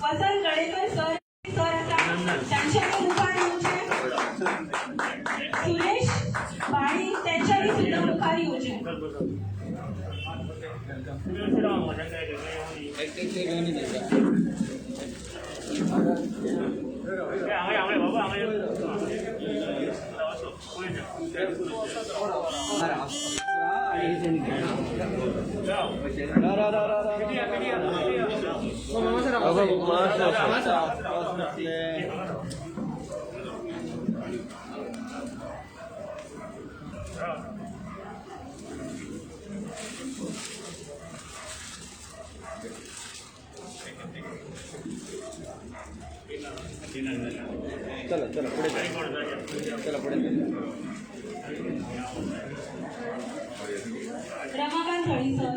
वसंत Gadekar sir त्यांच्याकडे दुकान योजना, सुरेश बाळी त्यांच्याही सुद्धा दुकान योजना. चला चला पुढे चला पुढे. रमाकांत हळी सर,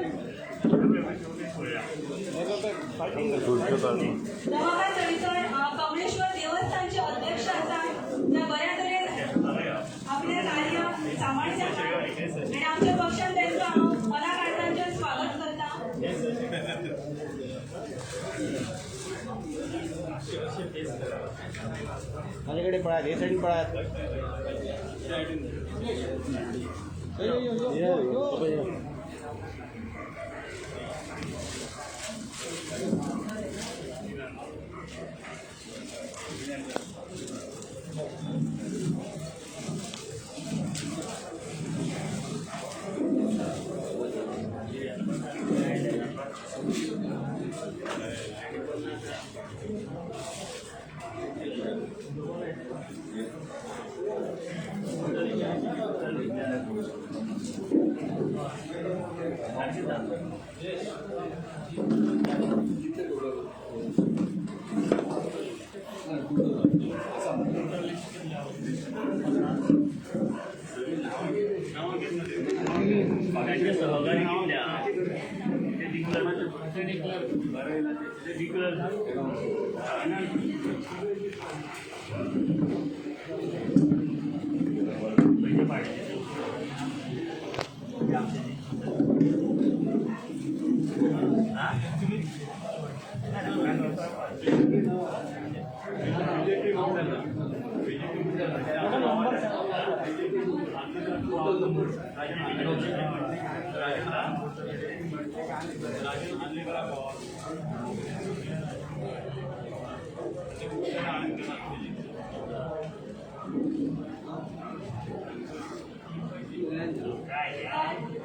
रमाकांत हळी सर कमलेश्वर देवस्थानचे अध्यक्ष असतात. त्या बऱ्या तऱ्हेने आपले कार्य सांभाळतात आणि आमच्या पक्षात त्यांचं कलाकारांचे स्वागत करतात. माझ्याकडे पळा, हे साईड पळा.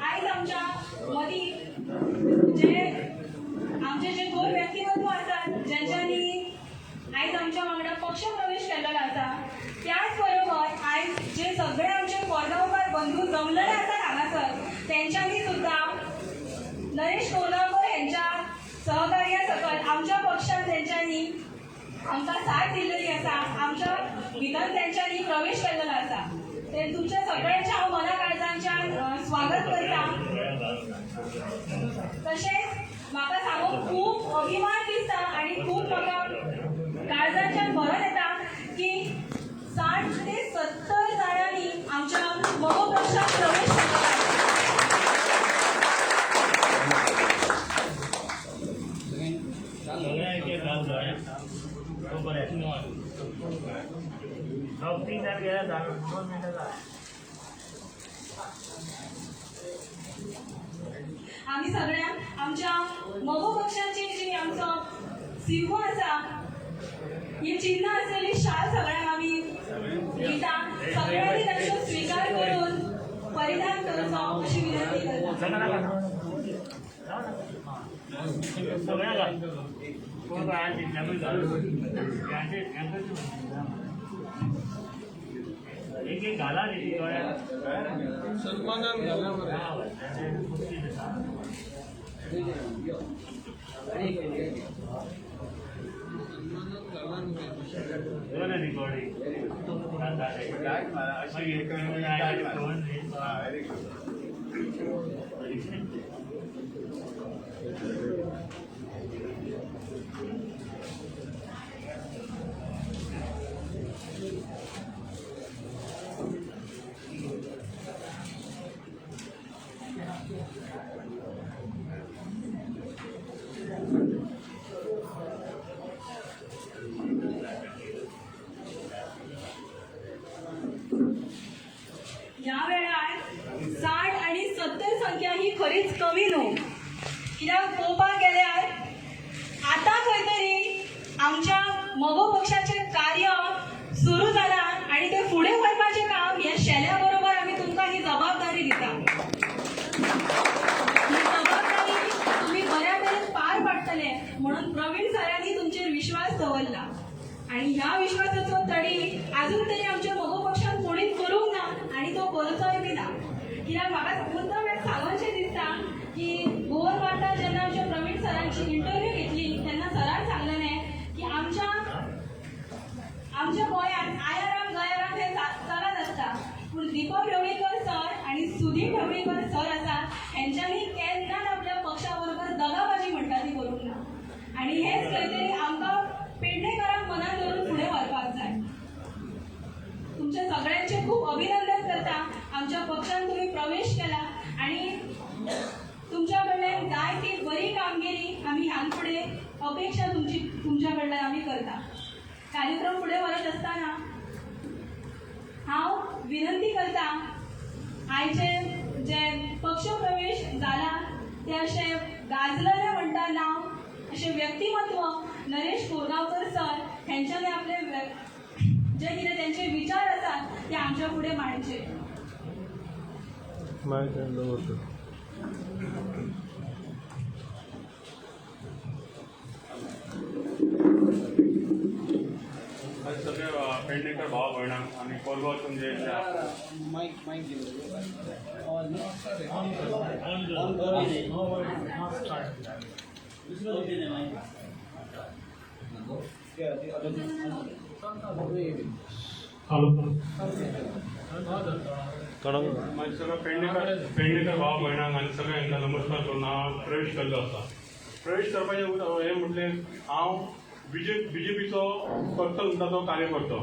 आज आमच्या मध्ये आमचे जे दोन व्यक्तिमत्व असतात ज्यांच्यानी आज आमच्या वांगडा पक्ष प्रवेश केलेला असा, त्याचबरोबर आज जे सगळे आमचे कोरगावकर बंधू जमलेले असतात हांगासर, त्यांच्यानी सुद्धा नरेश कोरगावकर यांच्या सहकार्या सकट आमच्या पक्षात त्यांच्यानी आमचा साथ दिलेली असा, आमच्या भितर त्यांच्यानी प्रवेश केलेला असा. ते तुमच्या सगळ्यांच्या हांव मना काळजांच्यान स्वागत करता. तशेंच म्हाका सांगूंक खूब अभिमान दिसता आनी खूब म्हाका काळजांच्यान भरून येता की 60 ते 70 जाणांनी आमच्या मगो पक्षात प्रवेश केला. आम्ही सगळ्या आमच्या मगो पक्षाची जी आमचो सिंह आसा, ही चिन्ह असलेली शाल सगळ्यांक आम्ही दिता. सगळ्यांनी ताचो स्वीकार करून परिधान करचो अशी विनंती करता. एक एक घाला सन्मानान घाला खरीच कमी न्हू. कित्याक पळोवपाक गेल्यार आतां खंय तरी आमच्या मगो पक्षाचें कार्य सुरू जालां आनी तें फुडें व्हरपाचें काम ह्या शेल्या बरोबर आमी तुमकां ही जबाबदारी दिता. ही जबाबदारी तुमी बऱ्या तरेन पार पाडटले म्हणून प्रवीण सरांनी तुमचेर विश्वास दवरला आनी ह्या विश्वासाचो तडी आजून तरी आमच्या मगो पक्षान कोणीच करूंक ना आनी तो करचोय बी ना. कित्याक म्हाका मुद्दम एक सांगचें दिसता की गोवन वार्ता जेन्ना आमच्या प्रवीण सरांची इंटरव्यू घेतली तेन्ना सरान सांगलेलें की आमच्या गोंयांत आयाराम गयाराम हे चलत आसता पूण दिपक ढवळीकर सर आनी सुदीप ढवळीकर सर आसा हेंच्यांनी केन्नाच आपल्या पक्षा बरोबर दगाबाजी म्हणटा ती करूंक ना आनी हेच खंय तरी आमकां पेडणेकारांक मनात धरून फुडें व्हरपाक जाय. तुमच्या सगळ्यांचे खूप अभिनंदन करता. आमच्या पक्षान तुम्ही प्रवेश केला आणि तुमच्या कडल्यान जाय ती बरी कामगिरी आम्ही ह्यान फुडें अपेक्षा तुमच्या कडल्यान आम्ही करता. कार्यक्रम फुडें व्हरत आसतना हांव विनंती करता आयचे जे पक्ष प्रवेश जाला ते अशें गाजलेले म्हणटा नांव अशें व्यक्तिमत्व नरेश कोरगांवकर सर हेंच्यांनी आपले जे कितें तेंचे विचार आसात ते आमच्या फुडें मांडचे. सगळे पेडणेकर भाव भयणांक आनी कोरगांवसून जे सगळं पेडणेकर भाव भयणांक आनी सगळ्यांक नमस्कार करून हांव प्रवेश केल्लो आसा. प्रवेश करपाचें हें म्हटलें हांव बीजेपीचो करतो म्हणटा तो कार्यकर्तो.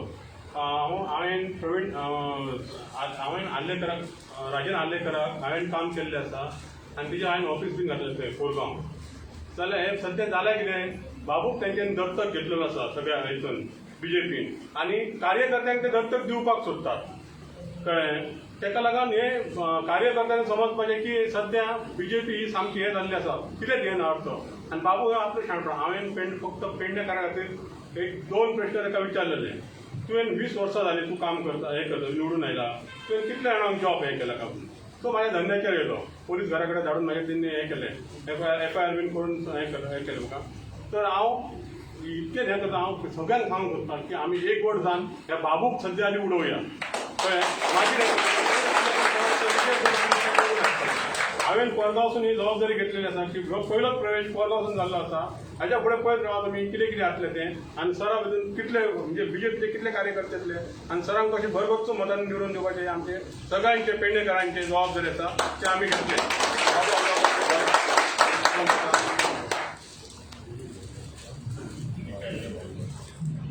हांवें प्रवीण हांवें आर्लेकराक राजन आर्लेकराक हांवें काम केल्लें आसा आनी तिजें हांवें ऑफीस बीन घातलें तें कोरगांव. जाल्यार हें सद्या जालें कितें बाबूक तेंच्यांनी दत्तक घेतलेलो आसा सगळ्या हितून बीजेपीन आनी कार्यकर्त्यांक ते दत्तक दिवपाक सोदतात कळ्ळें. तेका लागून हे कार्यकर्त्यांनी समजपाचें की सद्या बीजेपी ही सामकी हें जाल्ली आसा कितें घेयना अर्थ. आनी बाबू आपलें शाणपण हांवें फक्त पेडणेकारा खातीर एक 2 प्रश्न ताका विचारलेले. तुवें 20 वर्सां जालीं तूं काम करता हें करता निवडून आयला तुवें कितले जाणांक जॉब हें केला काय. तो म्हाज्या धंद्याचेर येयलो पोलीस घरा कडेन धाडून मागीर तेणी हें केलें FIR बीन करून हें केलें म्हाका. तर हांव इतकें हें करता हांव सगळ्यांक सांगूंक सोदता की आमी एकवट जावन ह्या बाबूक सद्या आनी उडोवया कळ्ळें. मागीर हांवें कोरगांवसून ही जबाबदारी घेतलेली आसा की पयलोच प्रवेश कोरगांवसून जाल्लो आसा. हाच्या फुडें पळयत रावता तुमी कितें कितें जातलें तें आनी सरा भितर कितले म्हणजे बीजेपीचे कितले कार्यकर्ते येतले आनी सरांक कशें भरगच्च मतान निवडून दिवपाचें आमचे सगळ्यांचे पेडणेकारांचे जबाबदारी आसा ते आमी घेतले.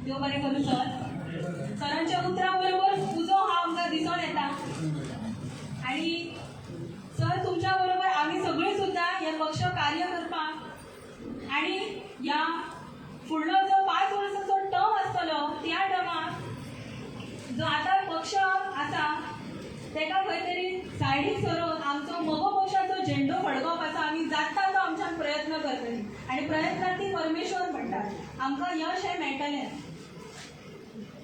देव बरें करूं सर. सरांच्या उतरा बरोबर उजो हा आमकां दिसून येता आनी सर तुमच्या बरोबर आमी सगळीं सुद्दां हे पक्ष कार्य करपाक आनी ह्या फुडलो जो 5 वर्सांचो टर्म आसतलो त्या टर्माक जो आतां पक्ष आसा तेका खंय तरी सायडीक सरोवन आमचो मगो पक्षाचो झेंडो फडकोवपाचो आमी जाता तो आमच्यान प्रयत्न करतलीं आनी प्रयत्नार्थी परमेश्वर म्हणटात आमकां यश हें मेळटलें.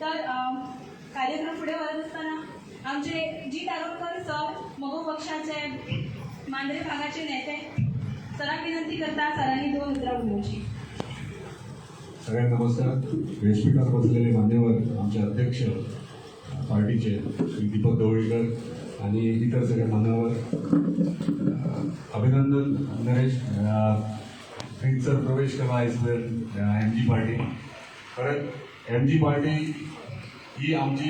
तर कार्यक्रम फुडें व्हरत आसतना आमचे जी तारोडकर सर मगो पक्षाचे मांद्रे भागाचे नेते सराक विनंती करता सरांनी 2 उतरां उलोवची. सगळ्यांना नमस्कार. व्यासपीठावर बसलेले मान्यवर आमचे अध्यक्ष पार्टीचे श्री दीपक ढवळीकर आणि इतर सगळे मान्यवर अभिनंदन. नरेश सर प्रवेश केला आयसर MG पार्टी. खरंच MG पार्टी ही आमची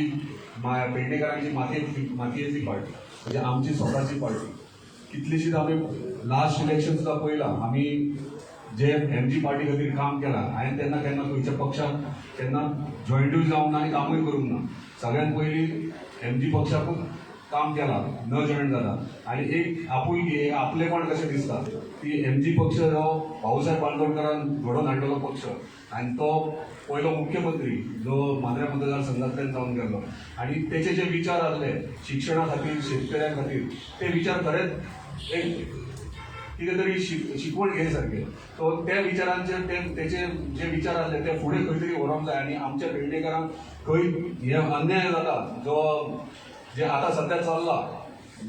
पेडणेकारांची मातयेची पार्टी म्हणजे आमची स्वताची पार्टी. कितलीशीच आमी लास्ट इलेक्शन सुद्दां पळयलां आमी जे MG पार्टी खातीर काम केलां. हांवें तेन्ना केन्ना खंयच्या पक्षान केन्ना जॉयंटूय जावंक ना आनी कामूय करूंक ना. सगळ्यात पयलीं MG पक्षाकूच काम केलां न जॉयन जाला आनी एक आपुलकी एक आपलेपण कशें दिसता ती MG पक्ष जो भाऊसाहेब बांदोडकरान घडोवन हाडलेलो पक्ष आनी तो पयलो मुख्यमंत्री जो मांद्रे मतदारसंघांतल्यान जावन गेलो आनी तेचे जे विचार आसले शिक्षणा खातीर शेतकऱ्यां खातीर ते विचार खरेंच एक कितें तरी शिकवण घेयसारखे सो त्या विचारांचे त्याचे जे विचार आसले ते फुडें खंय तरी व्हरोंक जाय आनी आमच्या पेडणेकारांक खंय हे अन्याय जाता जो जे आता सध्या चल्ला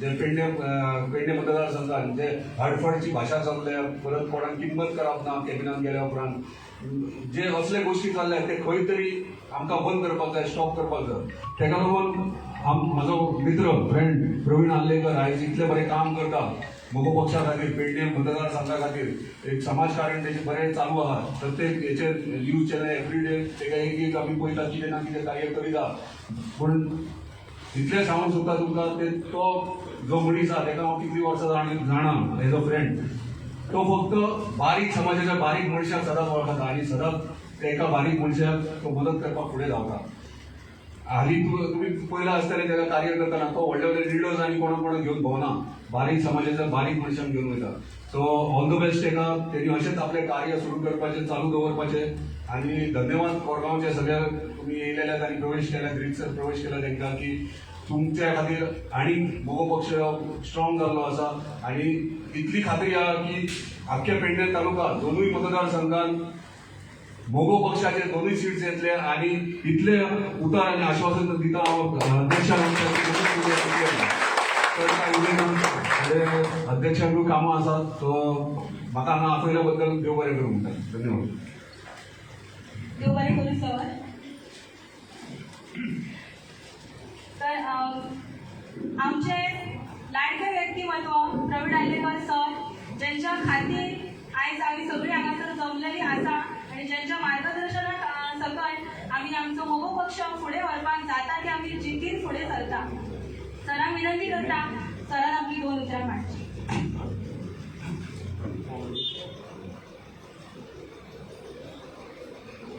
जे पेडणे मतदारसंघात जे हडफडची भाशा चल्ल्या परत कोणाक किंमत करप ना कॅबिनात गेल्या उपरांत जे असले गोष्टी चल्ल्या ते खंय तरी आमकां बंद करपाक जाय स्टॉप करपाक जाय तेका लागून म्हजो मित्र फ्रेंड प्रवीण आल्लेकर आयज इतले बरें काम करता मोगो पक्षा खातीर पेडणे मतदारसंघा खातीर एक समाजकारण तेचे बरें चालू आहा प्रत्येक हेचे न्यूज चॅनल एवरीडे तेका एक आमी पळयता कितें ना कितें कार्य करीता पूण इतलें सांगूंक सोदता तुमकां ते तो जो मनीस आहा तेका हांव कितलीं वर्सां जाणा एज अ फ्रेंड तो फक्त बारीक समाजाच्या बारीक मनशाक सदांच वळखता आनी सदांच एका बारीक मनशाक तो मदत करपाक फुडें धांवता हालीं तुमी पयला आसतलें तेका कार्य करतना तो व्हडले व्हडले लिडर्स आनी कोणाक घेवन भोंवना बारीक समाजाच्या बारीक मनशांक घेवन वयता सो ऑल द बेस्ट तेका तेणी अशेंच आपलें कार्य सुरू करपाचें चालू दवरपाचें आनी धन्यवाद कोरगांवचे सगळ्या तुमी येयलेल्यात आनी प्रवेश केल्यात रितसर प्रवेश केला तांकां की तुमच्या खातीर आनी मोगो पक्ष स्ट्रॉंग जाल्लो आसा आनी इतली खात्री आहा की आख्ख्या पेडणे तालुका दोनूय मतदारसंघात मोगो पक्षाचे दोनूय सीट्स येतले आनी इतले उतर आनी आश्वासन दिता हांव अध्यक्षांक अध्यक्षांकूय कामां आसात सो म्हाका हांगा आपयल्या बद्दल देव बरें करूं म्हणटा धन्यवाद देव बरें करूं सर तर आमचे लाडके व्यक्तिमत्व प्रवीण आल्लेकर सर ज्यांच्या खातीर आयज आमी सगळीं हांगासर जमलेलीं आसा आनी ज्यांच्या मार्गदर्शना सकट आमी आमचो मोगो पक्ष फुडें व्हरपाक जाता की आमी जिद्दीन फुडें सरता सरांक विनंती करता सरान आपली 2 उतरां मांडची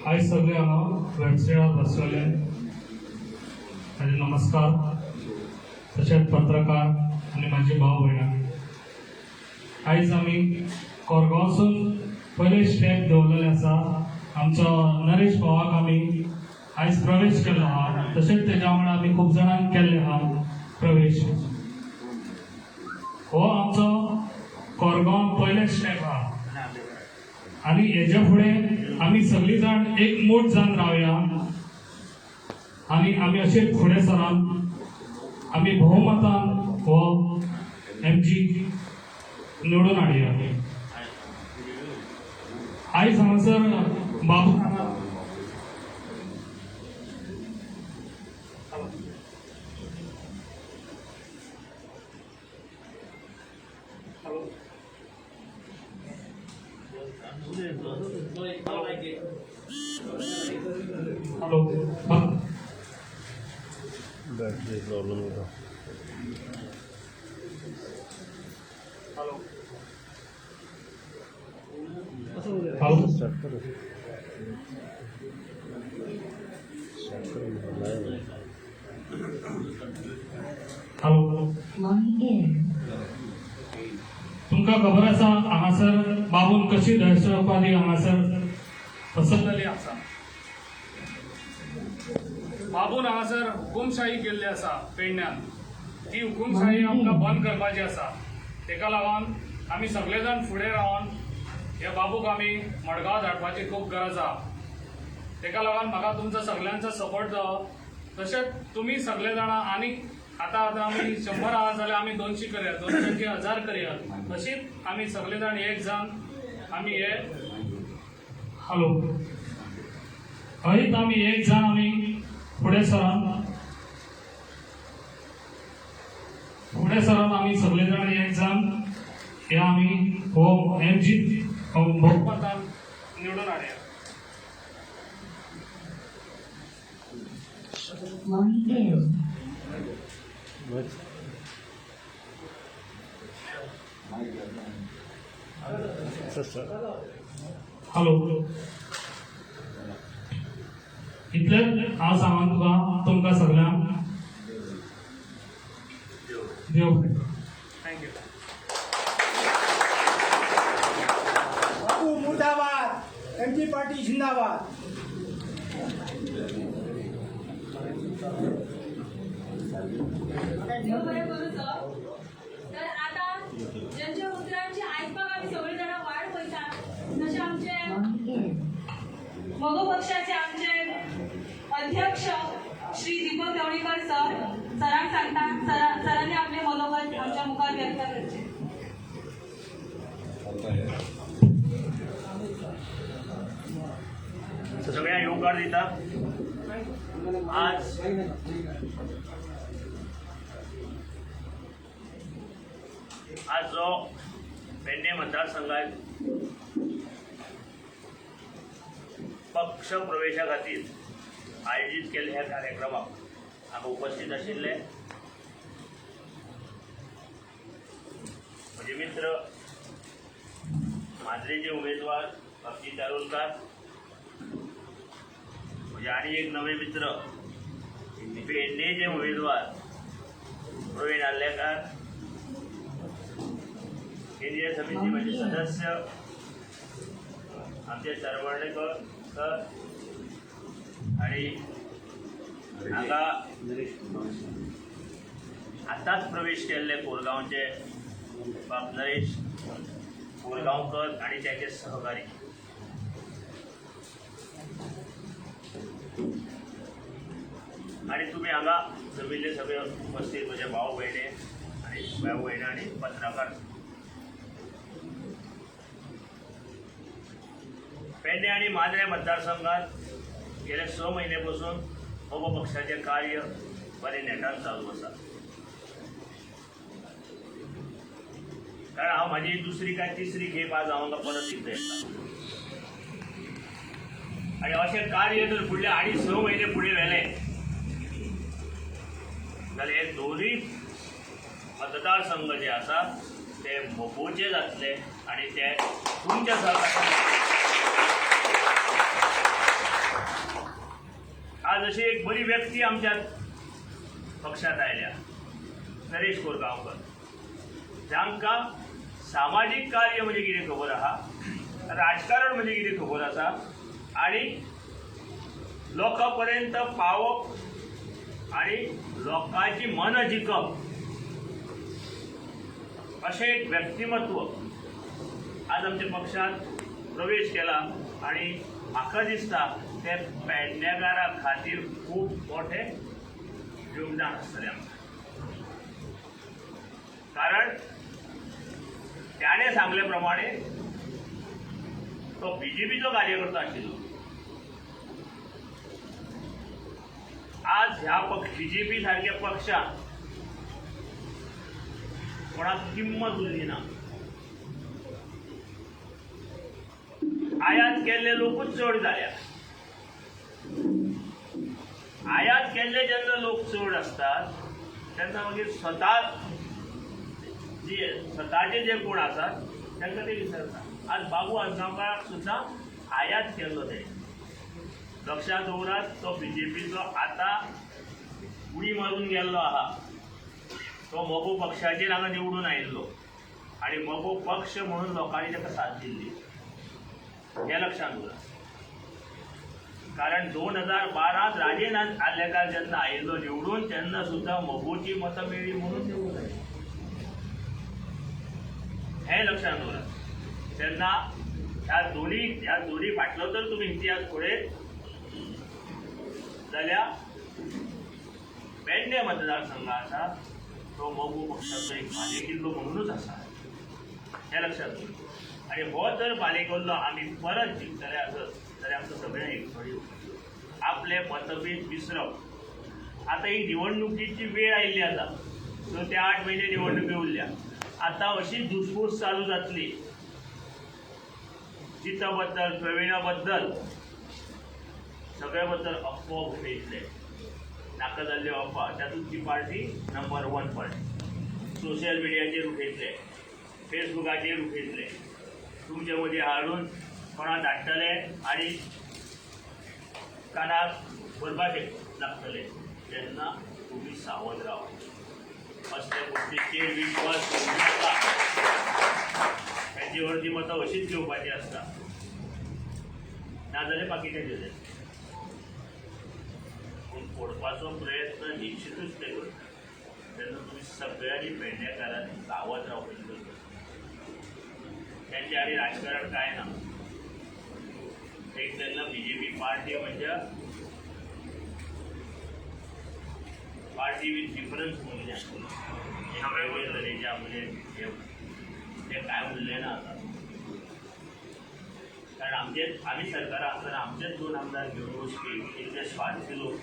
आयज सगळे हांगा वेबसायटार बसलेले ताजे नमस्कार तशेंच पत्रकार आनी म्हाजे भाव भयणां आयज आमी कोरगांवसून पयले स्टेप दवरलेले आसा आमचो नरेश भावाक आमी आयज प्रवेश केलो आहा तशेंच तेज्या वांगडा आमी खूब जाणांक केल्ले आहा प्रवेश हो आमचो कोरगांव पयले स्टेप आहा आनी हेजे फुडें आमी सगळीं जाण एक मूठ जावन रावया आनी आमी अशेंच फुडें सरान आमी भोवमतान हो MG निवडून हाडया आयज हांगासर बाबू हॅलो बैटरी प्रॉब्लम होता हॅलो स्टार्ट करो हॅलो तुमकां खबर आसा हांगासर बाबून कशी दहशतवादी हांगासर पसरलेली आसा बाबून हांगासर हुकुमशाही केल्ली आसा पेडण्यान ती हुकुमशाही आमकां बंद करपाची आसा तेका लागून आमी सगळे जाण फुडें रावन ह्या बाबूक आमी मडगांव धाडपाची खूब गरज आहा तेका लागून म्हाका तुमचो सगळ्यांचो सपोर्ट जावो तशेंच तुमी सगळे जाणां आनी आता आमी 100 आहा जाल्यार आमी 200 करया 200 की 1000 करया तशीच आमी सगळे जाण एक जावन आमी हे हॅलो हयत आमी एक जाण आमी फुडें सरान आमी सगळे जाण एक जावन हे आमी हो MG बहुमतान निवडून हाडया हॅलो इतलें हांव सांगून तुमकां सगळ्यांक देव बरें थँक्यू बाबू मुर्दाबाद MG पार्टी जिंदाबाद देव बरें करूं सर तर आता ज्यांच्या उतरांची आयकपाक मगो पक्षाचे आमचे अध्यक्ष श्री दीपक देवणीकर सरांक सांगता सरांनी आपले मनोगत आमच्या मुखार व्यक्त करचे. सगळ्या योगदान दिता. आज जो पेडणे मतदारसंघात पक्ष प्रवेशा खातीर आयोजीत केले ह्या कार्यक्रमाक हांगा उपस्थित आशिल्ले म्हजे मित्र माद्रेचे उमेदवार अभिजीत दारोलकार, म्हणजे आणि एक नवे मित्र पेडणेचे उमेदवार प्रवीण आल्लेकर, केंद्रीय समिती म्हणजे सदस्य आमचे सरवणेकर सर आणि हांगा आताच प्रवेश केल्ले कोरगांवचे बाब नरेश कोरगांवकर आणि त्याचे सहकारी. आणि तुम्ही हांगा जमिल्ले सगळे उपस्थित म्हणजे भाऊ भयणे आणि पत्रकार. पेडणे आणि मांद्रे मतदारसंघात गेल्या 6 महिन्यापासून मगो पक्षाचे कार्य बरे नेटान चालू आसा. कारण हांव म्हाजी दुसरी काय तिसरी खेप आज हांव परत इथे येता आणि अशें कार्य जर फुडले आणि 6 महिने फुडें व्हेले जाल्यार हे दोनूय मतदारसंघ जे आसा ते मोगोचे जातले आणि ते तुमच्या सहकार्यान. आज अशी एक बरी व्यक्ती आमच्या पक्षात आयल्या, नरेश कोरगांवकर, जांकां सामाजिक कार्य म्हणजे कितें खबर आहा, राजकारण म्हणजे कितें खबर आसा आणि लोकां पर्यंत पावप आणि लोकांची मनं जिखप अशें एक व्यक्तिमत्व आज आमच्या पक्षात प्रवेश केला आणि म्हाका दिसता ते पेडणेकारा खातीर खूब मोठें योगदान आसतलें आमकां. कारण त्याने सांगले प्रमाणे तो बीजेपीचो कार्यकर्ता आशिल्लो. आज ह्या बीजेपी सारख्या पक्षान कोणाक किंमत उरली ना. आयात केल्ले लोकूच चड जाल्या. आयात केल्ले जेन्ना लोक चड आसतात तेन्ना मागीर स्वताचे जे कोण आसात तांकां ते विसरतात. आज बाबू आजगांवकाराक सुद्दां आयात केल्लो ते. लक्षात दवरात, तो बीजेपीचो आतां उडी मारून गेल्लो आहा. तो मगो पक्षाचेर हांगा निवडून आयिल्लो आनी मगो पक्ष म्हणून लोकांनी ताका साथ दिल्ली. हे लक्षात दवरात. कारण 2012 राजेन आल्लेकार जेन्ना आयिल्लो निवडून तेन्ना सुद्दां मगोची मतं मेळ्ळी म्हणून निवडून आयिल्लो. हे लक्षात दवरात. तेन्ना ह्या दोनी फाटलो जर तुम्ही इतिहास पळयत जाल्यार पेडणे मतदारसंघ आसा तो मगो पक्षाचो एक बालेकिल्लो म्हणूनच आसा. हे लक्षात दवरात. आणि हो जर बालेकिल्लो आमी परत जिखतले आसत जाल्यार आमकां सगळ्यांक एकसोडी आपले मतभेद विसरप. आतां ही निवडणुकीची वेळ आयिल्ली आसा. सो ते 8 महिने निवडणुकी उरल्या. आता अशीच धुसफूस चालू जातली. जिता बद्दल प्रवीणा बद्दल सगळ्या बद्दल अफवा उठयतले, नाका जाल्ल्यो अफवा. तातूंत ती पार्टी नंबर 1 पार्टी. सोशल मिडियाचेर उठयतले, फेसबुकाचेर उठयतले, तुमचे मदीं हाडून कोणाक धाडटले आनी कानाक भरपाक लागतले. तेन्ना तुमी सावध रावा. असल्या गोष्टीचेर विश्वास करूं नाका. तांची अर्दी मतां अशीच घेवपाची आसता, नाजाल्यार बाकीचे जाय. पूण फोडपाचो प्रयत्न निश्चितूच ते करता. तेन्ना तुमी सगळ्यांनी पेडणेकारांनी सावध रावपाची गरज आसा. त्यांचे आनी राजकारण काय ना. एक तेन्ना BJP पार्टी म्हणजे पार्टी विथ डिफरन्स म्हणून वेगवेगळे तरेचे आपले ते काय उरले ना आता कारण आम्ही सरकार असताना आमचेच 2 आमदार घेऊन वचपी इतले स्वार्थी लोक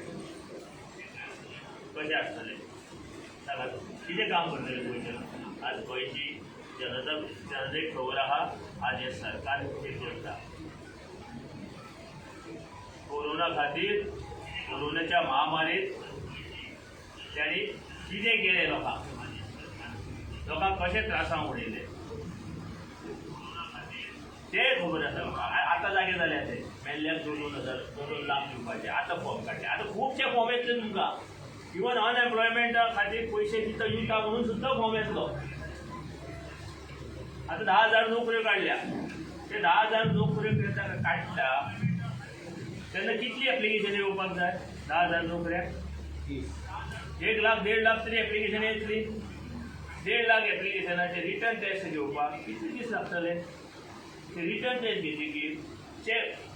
कशे आसतले सांगा कितें काम करतले गोंयचे आज गोंयची जनतेक खबर आहा आज हे सरकार कितें करता कोरोना खातीर कोरोनाच्या महामारीत त्यांनी कितें केलें लोकांक कशें त्रासांत उडयले ते खबर आसा म्हाका आतां जागे जाल्या ते मेल्ल्याक 2 लाख दिवपाचे आतां फॉर्म काडले आतां खुबशे फॉर्म येतले तुमकां इवन अनएम्प्लॉयमेंटा खातीर पयशे दिता युता म्हणून सुद्दां फॉर्म येतलो आतां 10,000 नोकऱ्यो काडल्या ते 10,000 नोकऱ्यो काडटा तेन्ना कितली एप्लिकेशन येवपाक जाय 10,000 नोकऱ्याक 1 लाख 1.5 लाख तरी एप्लिकेशन येतली 1.5 लाख एप्लिकेशनाचे रिटर्न टेस्ट घेवपाक कितले दीस लागतले ते रिटर्न टेस्ट घेतकीर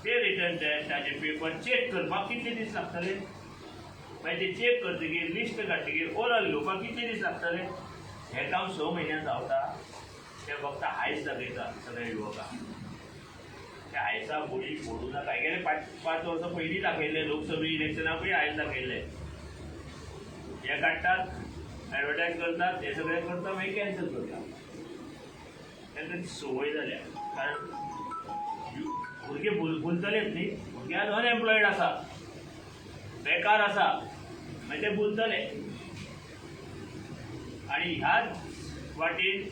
ते रिटर्न टेस्टाचे पेपर चेक करपाक कितले दीस लागतले मागीर ते चेक करतकीर लिस्ट काडटकीर ओरल घेवपाक कितले दीस लागतले हें काम 6 म्हयन्यान जावता ते फक्त आयज दाखयता सगळ्या युवकांक ते आयसा बोडी फोडू नाका गेले 5 वर्सां पयलीं दाखयले लोकसभा इलेक्शनाकूय आयज दाखयले हे काडटात एडवर्टायज करतात हे सगळें करता मागीर कॅन्सल करतात तांकां ती संवय जाल्या कारण भुरगे भुलतलेच न्ही भुरगे आज अनएम्प्लॉयड आसा बेकार आसा मागीर ते भुलतले आनी ह्याच वाटेन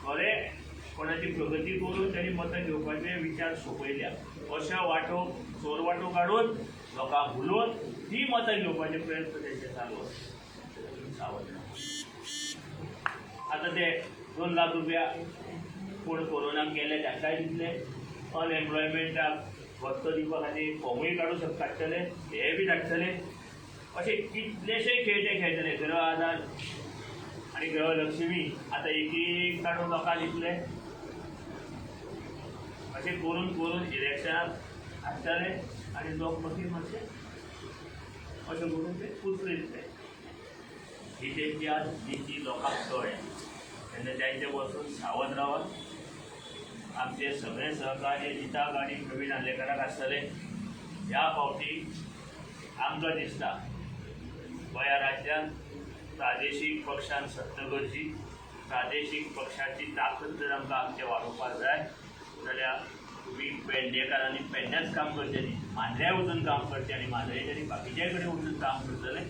खरें कोणाची प्रगती करून त्यांनी मतां घेवपाचे विचार सोंपयल्या अशा वाटो चोर वाटो काडून लोकांक भुलोवन ती मतां घेवपाचे प्रयत्न तेंचे चालू सावध आतां ते 2 लाख रुपया कोण कोरोनाक गेले तांकांय दितले अनएम्प्लॉयमेंटाक वस्त दिवपा खातीर फॉर्मूय काडूं काडटले हे बी धाडटले अशे कितलेशे खेळ ते खेळटले गृह आधार आनी गृहलक्ष्मी आतां एक काडून लोकांक दितले अशें करून करून इलेक्शनाक हाडटले आनी लोक मागीर मातशे अशें करून ते कुसरितले ही तेंची आज नीती लोकांक कळ्ळें तेन्ना तेंचे वचून सावध रावप आमचे सगळे सहकार्य जिताक आनी प्रवीण आर्लेकराक आसतले ह्या फावटी आमकां दिसता गोंया राज्यांत प्रादेशीक पक्षान सत्ता करची प्रादेशीक पक्षाची ताकद जर आमकां आमचे वाडोवपाक जाय जाल्यार तुमी पेडणेकारांनी पेडण्याच काम करचें न्ही मांद्र्या वचून काम करचें आनी मांद्रेच्यानी बाकीचे कडेन वचून काम करतले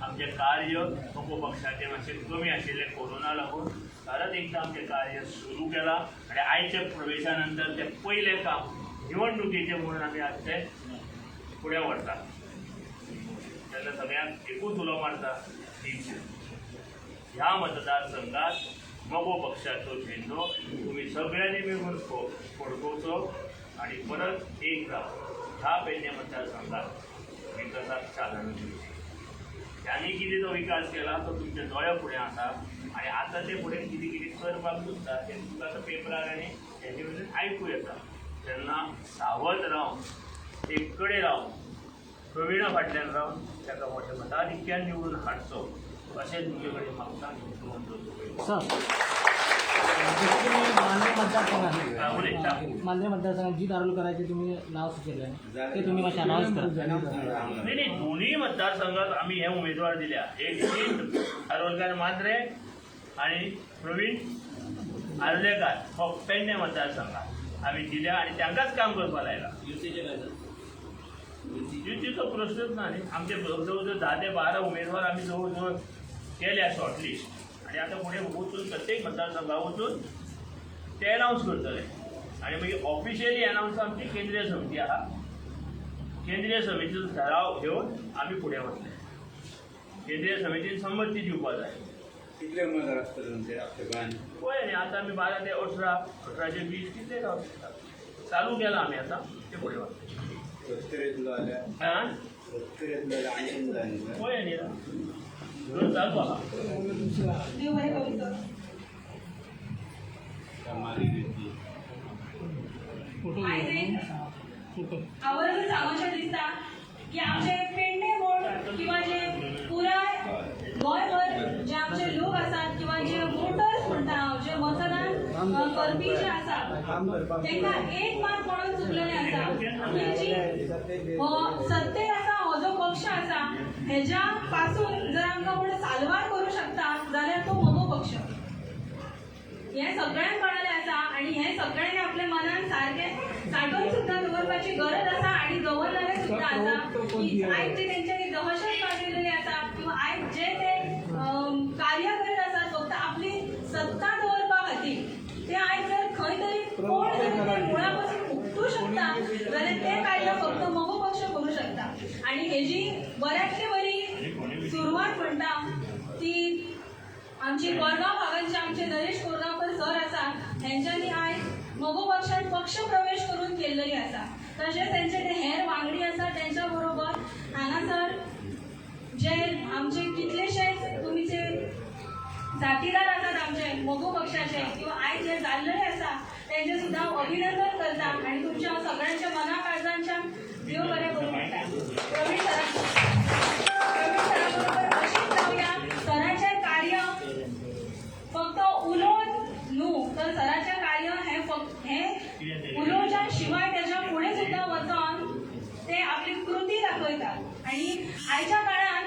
आमचें कार्य मको पक्षाचें मातशें कमी आशिल्लें कोरोना लागून परत एकदां आमचें कार्य सुरू केलां आनी आयच्या प्रवेशा नंतर तें पयलें काम निवडणुकीचें म्हणून आमी आज तें फुडें व्हरतात तेन्ना सगळ्यांक एकूच उलो मारता ह्या मतदारसंघात मगो पक्षाचो झेंडो तुम्ही सगळ्यांनी मेळून फडकोवचो आणि परत एकदा ह्या पेडणे मतदारसंघात विकासाक चालना दिवची त्यांनी कितें जो विकास केला तो तुमच्या दोळ्या फुडें आसा आणि आता ते फुडें कितें कितें करपाक सोदता तें तुमकां आतां पेपरार आनी हेजे वयल्यान आयकूं येता तेन्ना सावध रावन एक कडेन रावन प्रवीणा फाटल्यान रावन ताका मोठ्या मताधिक्यान निवडून हाडचो अशें तुमचे कडेन मागता मांद्रे मतदारसंघात जी दारोल करायचे तुम्ही नाव सुचवलं ते तुम्ही मातशें अनाउन्स करा नाही दोन्ही मतदारसंघात आम्ही हे उमेदवार दिल्या एक दारोलकार मांद्रे आणि प्रवीण आर्लेकर पेडणे मतदारसंघात आम्ही दिल्या आणि तांकांच काम करपाक लायला युतीचो प्रश्नच ना न्ही आमचे जवळ 10 ते 12 उमेदवार आम्ही जवळ केल्या शॉर्टलिस्ट आणि आता पुढे वचून प्रत्येक मतदारसंघात वचून ते अनाउन्स करतले आणि मागीर ऑफिशियली अनाउन्स आमची केंद्रीय समिती आहा केंद्रीय समितीचो ठराव घेवन आमी फुडें वतले केंद्रीय समितीन संमती दिवपाक जाय कितले उमेदवार आसतले तुमचे आपल्या गोंयांत पळय न्ही आतां आमी 12 ते 18 18 ते 20 कितले रावंक शकता चालू केला आमी आतां ते फुडें वतले 70 येतलो जाल्यार हां 70 येतलो जाल्यार 80 जाय पळय न्ही रोज चालू आहा देव बरें करूं मारी आयज एक आवर्जून सांगूशें दिसता की आमचे पेडणे बोर्ड किंवा जे पुराय गोंयभर जे आमचे लोक आसात किंवा जे वोटर्स म्हणटा हांव जे मतदान करपी जे आसा तांकां एक मात म्हणून चुकलेले आसा की जी सत्तेर आसा हो जो पक्ष आसा हेज्या पासून जर आमकां कोण साल्वार करूं शकता जाल्यार तो म्हजो पक्ष. हे सगळ्यांक कळलें आसा आनी हे सगळ्यांनी आपल्या मनान सारकें साठोवन सुद्दां दवरपाची गरज आसा आनी दवरलेलें सुद्दां आसा की आयज जे तेंच्यांनी दहशत पातळिल्ली आसा किंवा आयज जे ते कार्य करीत आसात फक्त आपली सत्ता दवरपा खातीर ते आयज जर खंय तरी कोण जरी ते मुळा पासून उक्तू शकता जाल्यार ते कार्य फक्त मगो पक्ष करूं शकता. आनी हेजी बऱ्यांतली बरी सुरवात म्हणटा ती आमची कोरगांव भागांचे आमचे नरेश कोरगांवकर सर आसा हेंच्यांनी आयज मगो पक्षांत पक्ष प्रवेश करून केल्लेली आसा. तशेंच तेंचे ते हेर वांगडी आसा तेंच्या बरोबर हांगासर जे आमचे कितलेशेच तुमचे जातीदार आसात आमचे मगो पक्षाचे किंवा आयज जे जाल्लेले आसा तेंचे सुद्दां हांव अभिनंदन करता आनी तुमच्या सगळ्यांच्या मना काळजांच्यान देव बरें करूं म्हणटा. प्रवीण सरा बरोबर अशीच जावया. सराचें कार्य फक्त उलोवन न्हू तर सराचें कार्य हे उलोवच्या शिवाय तेच्या फुडें सुद्दां वचोन ते आपली कृती दाखयतात आनी आयच्या काळान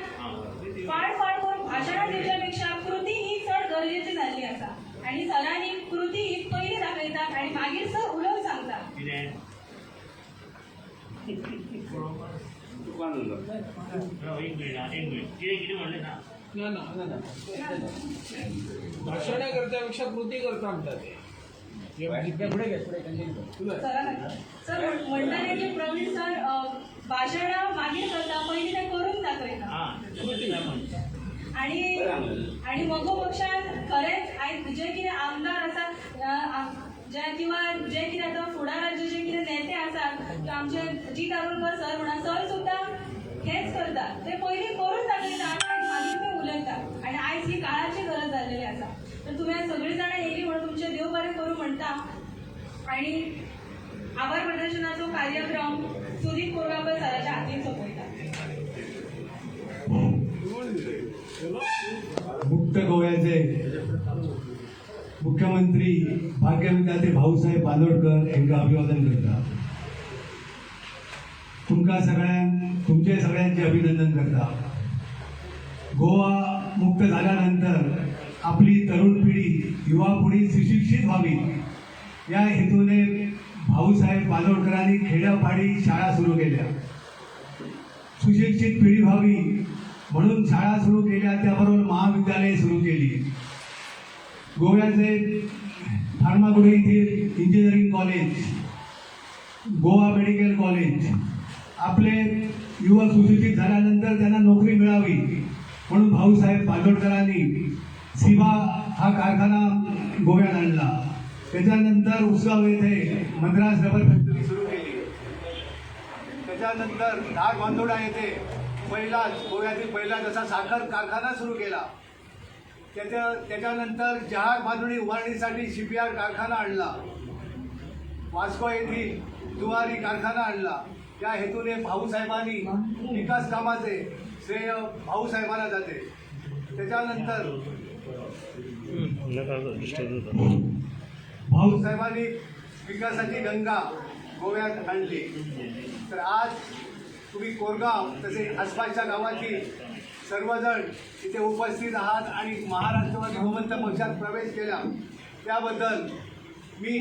फाड करून भाशणां दिवच्या पेक्षा कृती ही चड गरजेची जाल्ली आसा आनी सरांनी कृती ही पयली दाखयतात आनी मागीर सर उलोवन सांगतात. कितें म्हणलें ना भाषण करण्यापेक्षा कृती करता म्हणतात ते. सर म्हणटाले की प्रवीण सर भाशणां मागीर करता पयली ते करून दाखयता आणि मगो पक्षान खरेंच आयज जे कितें आमदार आसात जे किंवा जे कितें आतां फुडाराचे जे कितें नेते आसात आमचे जी कारुणकर सर म्हणा सर सुद्दां हेच करतात ते पयली करून दाखयतात आनी मागीर ते उलयतात आनी आयज ही काळाची गरज जाल्लेली आसा. तर तुमी सगळीं जाणां येयली म्हणून तुमचे देव बरें करूं म्हणटा आनी आभार प्रदर्शनाचो कार्यक्रम सुदीप कोरगांवकर सराच्या हातीन सोपयता. मुक्त गोव्याचे मुख्यमंत्री भाग्यविधाते भाऊसाहेब बांदोडकर यांना अभिवादन करता. तुमचे सगळ्यांचे अभिनंदन करता. गोवा मुक्त झाल्यानंतर आपली तरुण पिढी युवा पिढी सुशिक्षित व्हावी या हेतूने भाऊसाहेब बांदोडकरांनी खेड्यापाडी शाळा सुरू केल्या. सुशिक्षित पिढी व्हावी म्हणून शाळा सुरू केल्या, त्याबरोबर महाविद्यालय सुरू केली. गोव्याचे फार्मागुडी येथील engineering college, Goa medical college, आपले युवक सुशिक्षित झाल्यानंतर त्यांना नोकरी मिळावी म्हणून भाऊसाहेब बांदोडकरांनी सिबा हा कारखाना गोव्यात आणला. त्याच्यानंतर उसगाव येथे मद्रास रबर फॅक्टरी सुरू केली. त्याच्यानंतर धारबांदोडा येथे गोव्यातील पहिला जसा साखर कारखाना सुरू केला. त्याच्यानंतर जहाज बांधणी उभारणीसाठी शिपयार्ड कारखाना आणला. वास्को येथील जुवारी कारखाना आणला. त्या हेतूने भाऊसाहेबांनी विकास कामाचे श्रेय भाऊसाहेबांना जाते. त्याच्यानंतर भाऊसाहेबांनी विकासाची गंगा गोव्यात आणली. तर आज तुम्ही कोरगाव तसेच आसपासच्या गावाची सर्वजण इथे उपस्थित आहात आणि महाराष्ट्रवादी गोमंतक पक्षात प्रवेश केला त्याबद्दल मी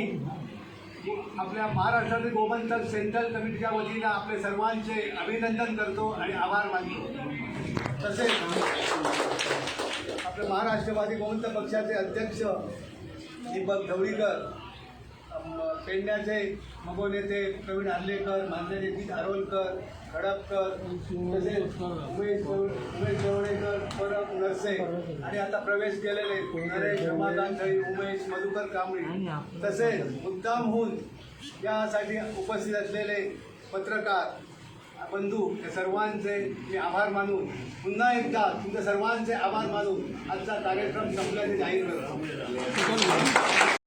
आपल्या महाराष्ट्रातील गोमंतक सेंट्रल कमिटीच्या वतीनं आपले सर्वांचे अभिनंदन करतो आणि आभार मानतो. तसेच आपले महाराष्ट्रवादी गोमंतक पक्षाचे अध्यक्ष दीपक ढवळीकर, पेडण्याचे मगो नेते प्रवीण हल्लेकर, मानधने नेते आरोलकर, खडपकर, तसेच उमेश जवळेकर, परब नरसे आणि आता प्रवेश केलेले नरेश रमाकांत थळी, उमेश मधुकर कांबळी, तसेच मुद्दामहून यासाठी उपस्थित असलेले पत्रकार बंधू या सर्वांचे मी आभार मानून पुन्हा एकदा तुमच्या सर्वांचे आभार मानून आजचा कार्यक्रम संपल्याचे जाहीर करतो.